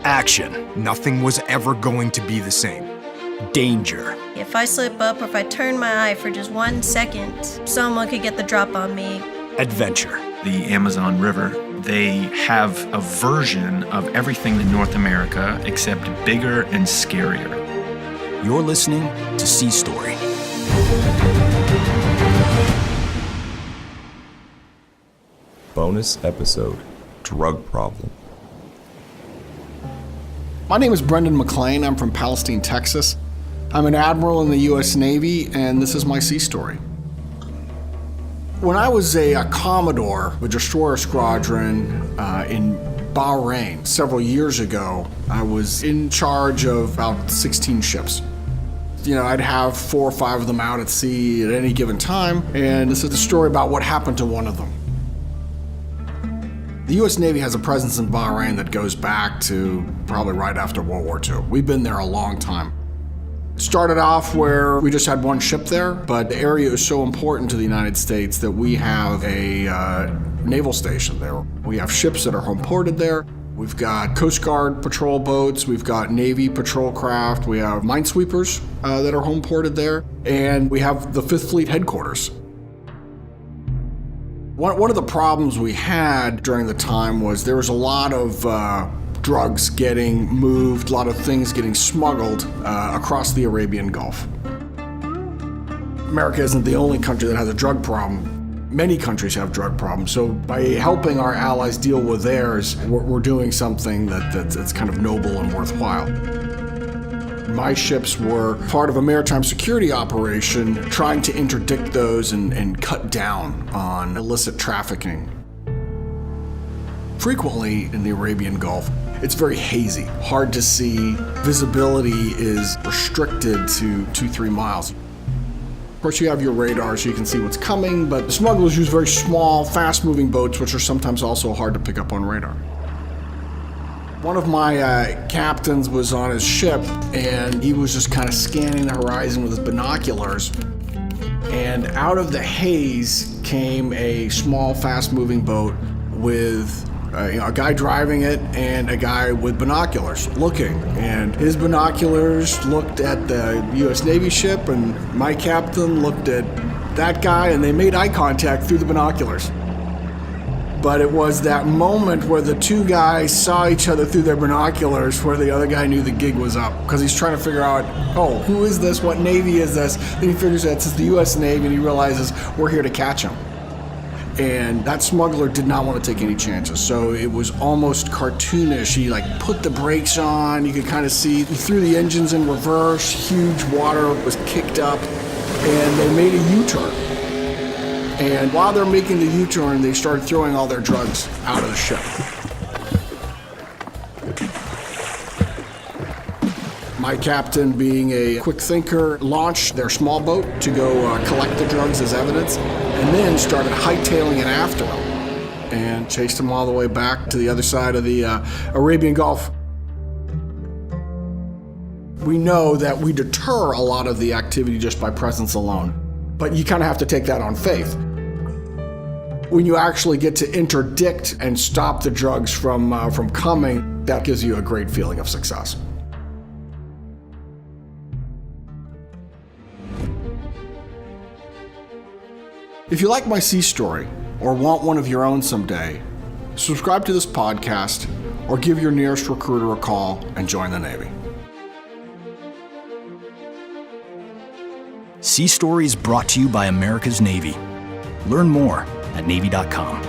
Action. Nothing was ever going to be the same. Danger. If I slip up or if I turn my eye for just 1 second, someone could get the drop on me. Adventure. The Amazon River, they have a version of everything in North America except bigger and scarier. You're listening to Sea Story. Bonus episode, Drug Problem. My name is Brendan McLane. I'm from Palestine, Texas. I'm an admiral in the U.S. Navy, and this is my sea story. When I was a Commodore with Destroyer Squadron in Bahrain several years ago, I was in charge of about 16 ships. I'd have 4 or 5 of them out at sea at any given time, and this is the story about what happened to one of them. The U.S. Navy has a presence in Bahrain that goes back to probably right after World War II. We've been there a long time. It started off where we just had one ship there, but the area is so important to the United States that we have a naval station there. We have ships that are home ported there. We've got Coast Guard patrol boats. We've got Navy patrol craft. We have minesweepers that are home ported there. And we have the 5th Fleet headquarters. One of the problems we had during the time was there was a lot of drugs getting moved, a lot of things getting smuggled across the Arabian Gulf. America isn't the only country that has a drug problem. Many countries have drug problems, so by helping our allies deal with theirs, we're doing something that's kind of noble and worthwhile. My ships were part of a maritime security operation trying to interdict those and cut down on illicit trafficking. Frequently in the Arabian Gulf, it's very hazy, hard to see. Visibility is restricted to 2-3 miles. Of course, you have your radar so you can see what's coming, but the smugglers use very small, fast-moving boats, which are sometimes also hard to pick up on radar. One of my captains was on his ship, and he was just kind of scanning the horizon with his binoculars. And out of the haze came a small, fast-moving boat with a guy driving it and a guy with binoculars looking. And his binoculars looked at the U.S. Navy ship, and my captain looked at that guy, and they made eye contact through the binoculars. But it was that moment where the two guys saw each other through their binoculars where the other guy knew the gig was up. Because he's trying to figure out, oh, who is this? What Navy is this? Then he figures out it's the U.S. Navy, and he realizes we're here to catch him. And that smuggler did not want to take any chances. So it was almost cartoonish. He put the brakes on. You could kind of see, he threw the engines in reverse. Huge water was kicked up, and they made a U-turn. And while they're making the U-turn, they started throwing all their drugs out of the ship. My captain, being a quick thinker, launched their small boat to go collect the drugs as evidence, and then started hightailing it after them and chased them all the way back to the other side of the Arabian Gulf. We know that we deter a lot of the activity just by presence alone. But you kind of have to take that on faith. When you actually get to interdict and stop the drugs from coming, that gives you a great feeling of success. If you like my sea story or want one of your own someday, subscribe to this podcast or give your nearest recruiter a call and join the Navy. Sea Story is brought to you by America's Navy. Learn more at Navy.com.